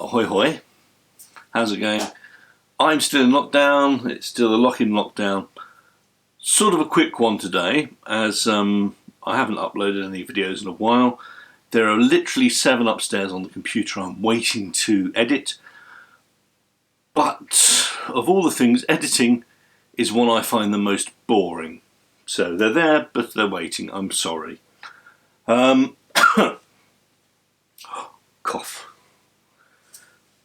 Ahoy hoy, how's it going? I'm still in lockdown, it's still a lock-in lockdown. Sort of a quick one today, as I haven't uploaded any videos in a while. There are literally 7 upstairs on the computer I'm waiting to edit. But of all the things, editing is one I find the most boring. So they're there, but they're waiting, I'm sorry. Cough.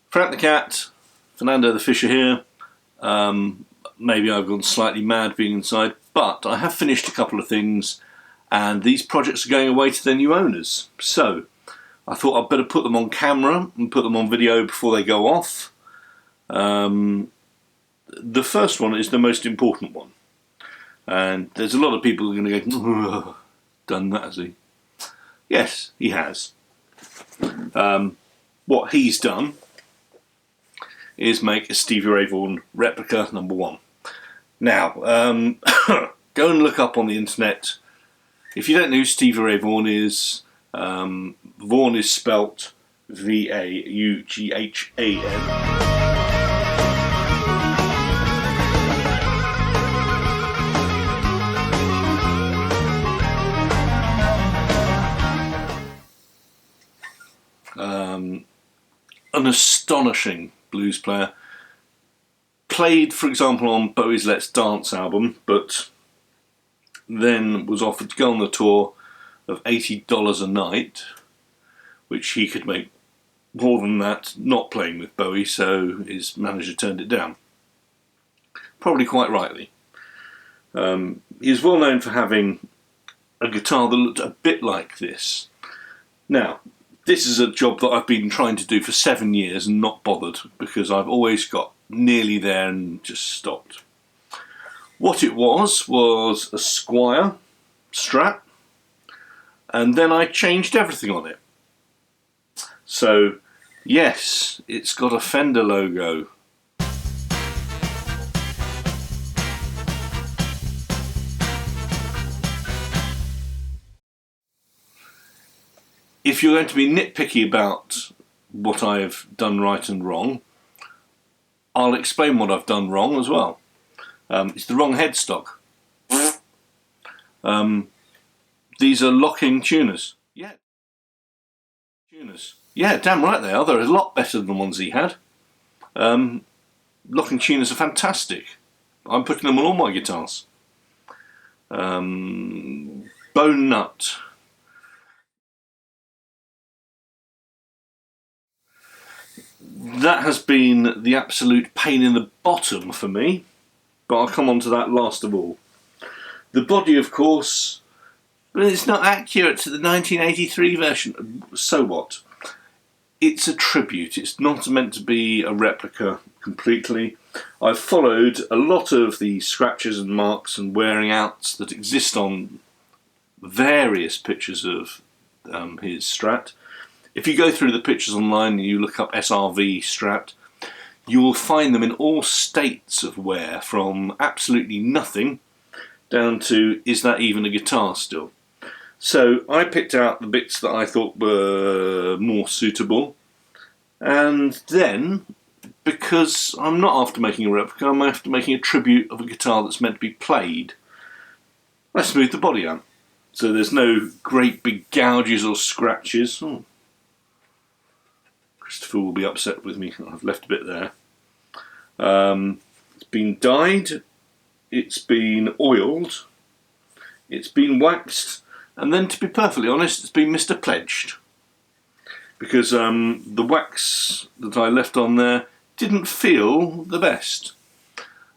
Frank the cat, Fernando the fisher here. Maybe I've gone slightly mad being inside, but I have finished a couple of things and these projects are going away to their new owners. So I thought I'd better put them on camera and put them on video before they go off. The first one is the most important one. And there's a lot of people who are going to go, done that, has he? Yes, he has. What he's done is make a Stevie Ray Vaughan replica #1. Now, go and look up on the internet. If you don't know who Stevie Ray Vaughan is spelt Vaughn. An astonishing blues player. Played, for example, on Bowie's Let's Dance album, but then was offered to go on the tour of $80 a night, which he could make more than that not playing with Bowie, so his manager turned it down. Probably quite rightly. He's well known for having a guitar that looked a bit like this. Now, this is a job that I've been trying to do for 7 years and not bothered because I've always got nearly there and just stopped. What it was a Squier Strat, and then I changed everything on it. So yes, it's got a Fender logo. If you're going to be nitpicky about what I've done right and wrong, I'll explain what I've done wrong as well. It's the wrong headstock. These are locking tuners. Yeah. Tuners. Yeah, damn right they are. They're a lot better than the ones he had. Locking tuners are fantastic. I'm putting them on all my guitars. Bone nut. That has been the absolute pain in the bottom for me, but I'll come on to that last of all. The body, of course, but it's not accurate to the 1983 version. So what? It's a tribute. It's not meant to be a replica completely. I've followed a lot of the scratches and marks and wearing outs that exist on various pictures of his Strat. If you go through the pictures online and you look up SRV Strat, you will find them in all states of wear, from absolutely nothing down to, is that even a guitar still? So I picked out the bits that I thought were more suitable, and then, because I'm not after making a replica, I'm after making a tribute of a guitar that's meant to be played, I smoothed the body out. So there's no great big gouges or scratches. Christopher will be upset with me. I've left a bit there. It's been dyed, it's been oiled, it's been waxed, and then, to be perfectly honest, it's been Mr. Pledged. Because the wax that I left on there didn't feel the best.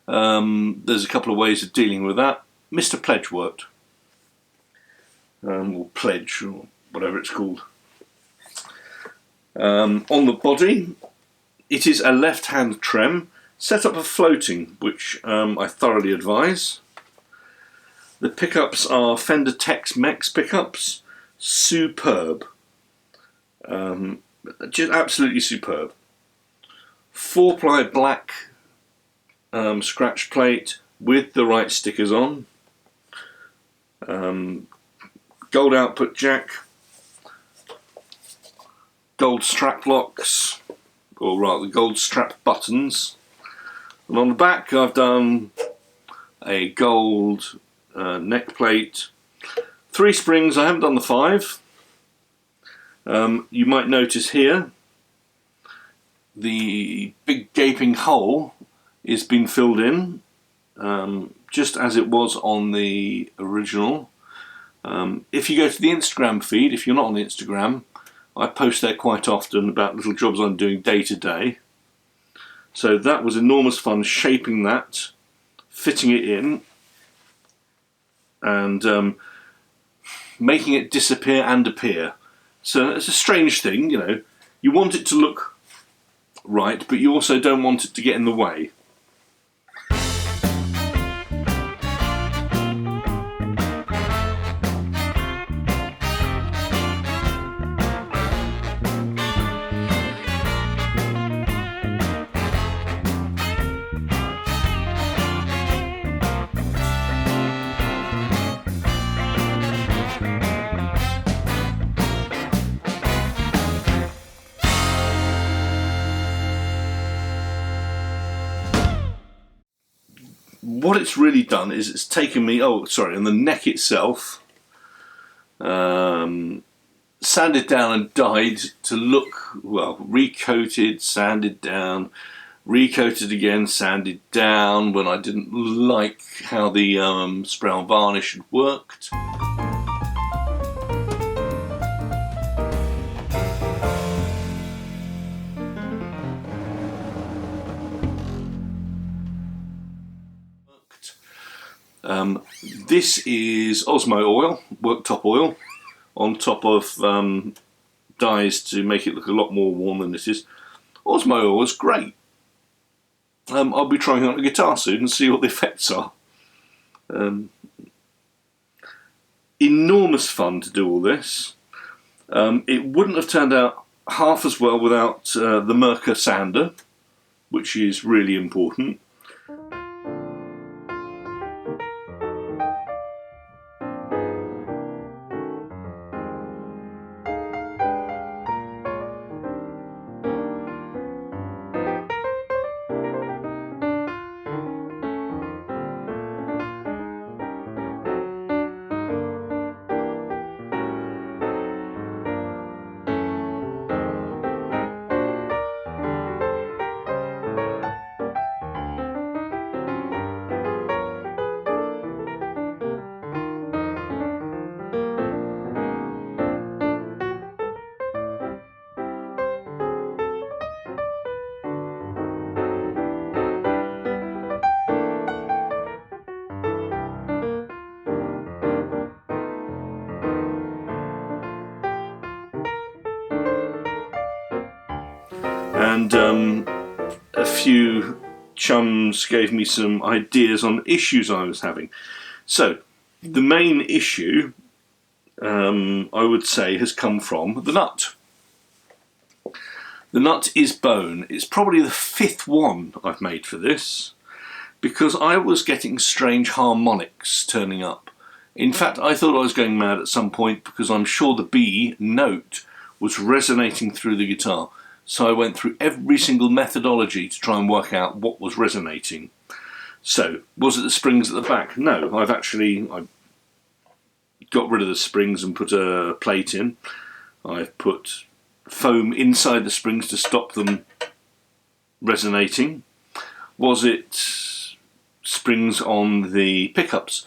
There's a couple of ways of dealing with that. Mr. Pledge worked. Or Pledge, or whatever it's called. On the body, it is a left-hand trem, set up for floating, which I thoroughly advise. The pickups are Fender Tex-Mex pickups, superb, just absolutely superb. 4-ply black scratch plate with the right stickers on. Gold output jack, gold strap locks, or rather the gold strap buttons. And on the back I've done a gold neck plate, 3 springs. I haven't done the 5. You might notice here the big gaping hole is been filled in, just as it was on the original. If you go to the Instagram feed, if you're not on Instagram, I post there quite often about little jobs I'm doing day to day. So that was enormous fun, shaping that, fitting it in, and making it disappear and appear. So it's a strange thing, you know. You want it to look right, but you also don't want it to get in the way. What it's really done is it's taken me, and the neck itself, sanded down and dyed to look, well, recoated, sanded down, recoated again, sanded down when I didn't like how the spray on varnish had worked. This is Osmo oil, worktop oil, on top of dyes to make it look a lot more warm than it is. Osmo oil is great. I'll be trying it on a guitar soon and see what the effects are. Enormous fun to do all this. It wouldn't have turned out half as well without the Merkur sander, which is really important. And a few chums gave me some ideas on issues I was having. So the main issue, I would say, has come from the nut. The nut is bone. It's probably the 5th one I've made for this, because I was getting strange harmonics turning up. In fact, I thought I was going mad at some point, because I'm sure the B note was resonating through the guitar. So I went through every single methodology to try and work out what was resonating. So, was it the springs at the back? No, I got rid of the springs and put a plate in. I've put foam inside the springs to stop them resonating. Was it springs on the pickups?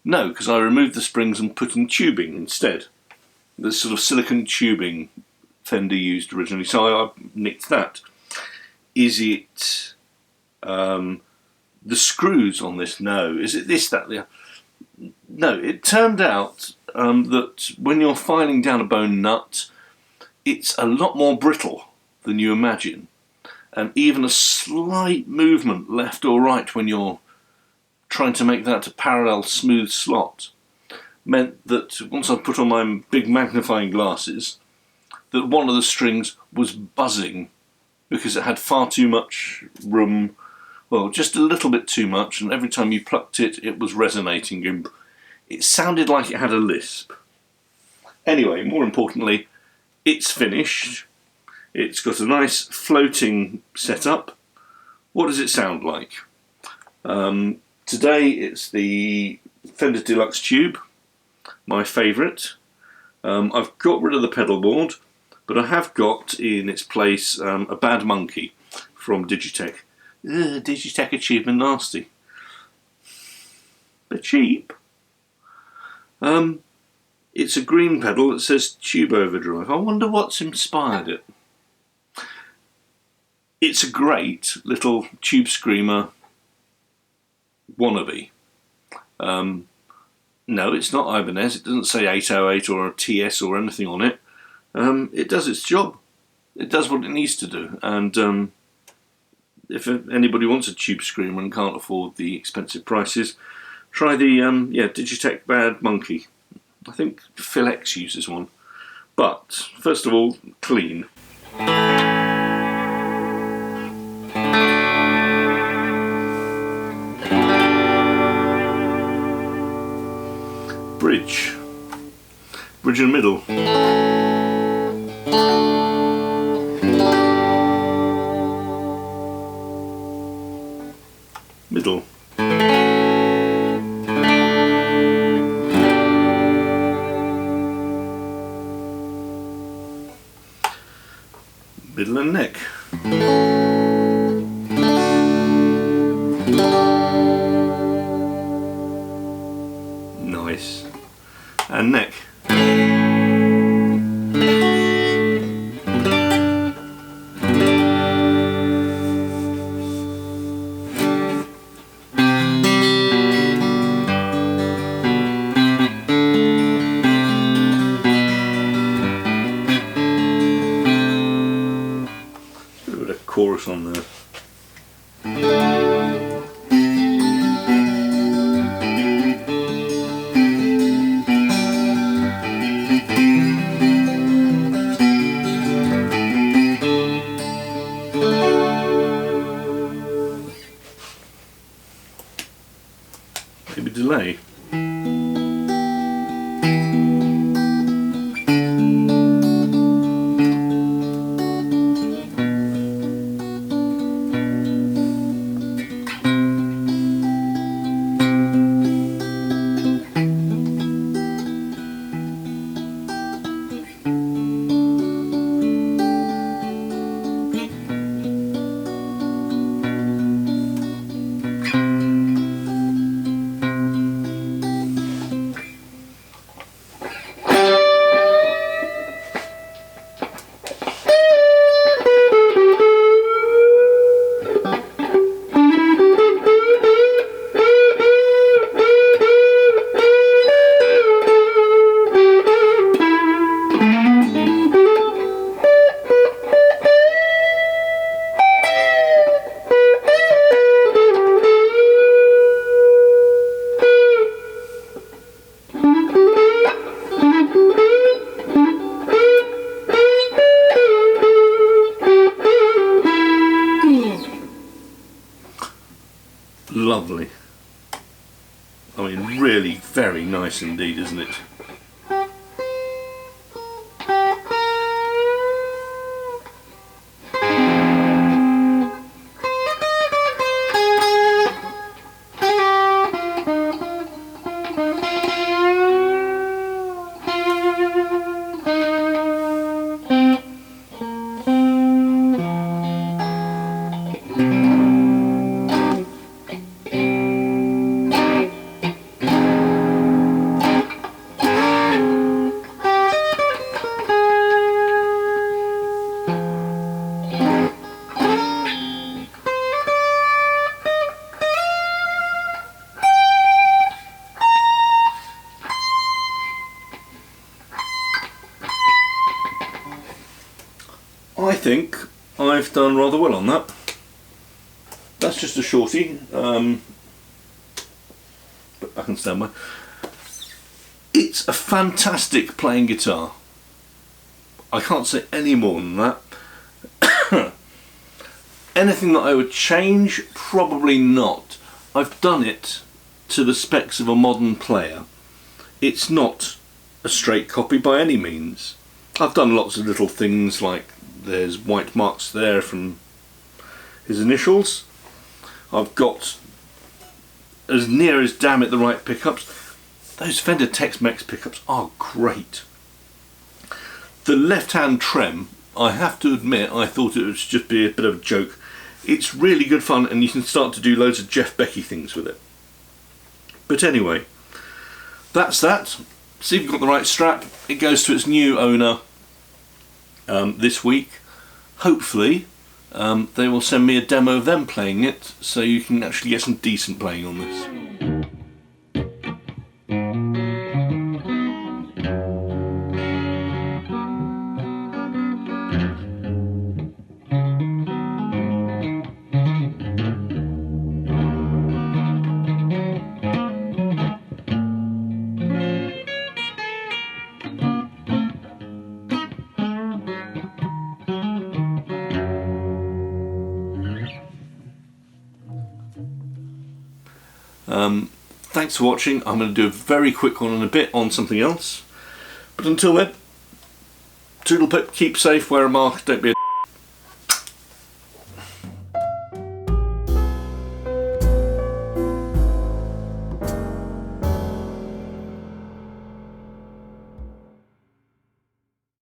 No, because I removed the springs and put in tubing instead. The sort of silicone tubing Fender used originally, so I nicked that. Is it the screws on this? No. Is it this, that, the... No, it turned out that when you're filing down a bone nut, it's a lot more brittle than you imagine, and even a slight movement left or right when you're trying to make that a parallel smooth slot meant that once I put on my big magnifying glasses, that one of the strings was buzzing because it had far too much room, well, just a little bit too much, and every time you plucked it, it was resonating, and it sounded like it had a lisp. Anyway, more importantly, it's finished. It's got a nice floating setup. What does it sound like? Today it's the Fender Deluxe Tube, my favourite. I've got rid of the pedal board, but I have got in its place a Bad Monkey from Digitech. Digitech are cheap and nasty. They're cheap. It's a green pedal that says Tube Overdrive. I wonder what's inspired it. It's a great little tube screamer wannabe. No, it's not Ibanez. It doesn't say 808 or a TS or anything on it. It does its job. It does what it needs to do. And if anybody wants a tube screamer and can't afford the expensive prices, try the Digitech Bad Monkey. I think Phil X uses one. But first of all, clean. Bridge in the middle. Middle. Middle and neck. Nice. And neck. A bit of chorus on there. Maybe delay. Lovely. I mean, really very nice indeed, isn't it? I think I've done rather well on that. That's just a shorty, but I can stand by. It's a fantastic playing guitar. I can't say any more than that. Anything that I would change? Probably not. I've done it to the specs of a modern player. It's not a straight copy by any means. I've done lots of little things like There's white marks there from his initials. I've got, as near as damn it, the right pickups. Those Fender Tex-Mex pickups are great. The left-hand trem, I have to admit, I thought it would just be a bit of a joke. It's really good fun, and you can start to do loads of Jeff Becky things with it. But anyway, that's that. See if you've got the right strap. It goes to its new owner this week. Hopefully they will send me a demo of them playing it, so you can actually get some decent playing on this. Thanks for watching. I'm going to do a very quick one in a bit on something else. But until then, toodle pip, keep safe, wear a mask, don't be a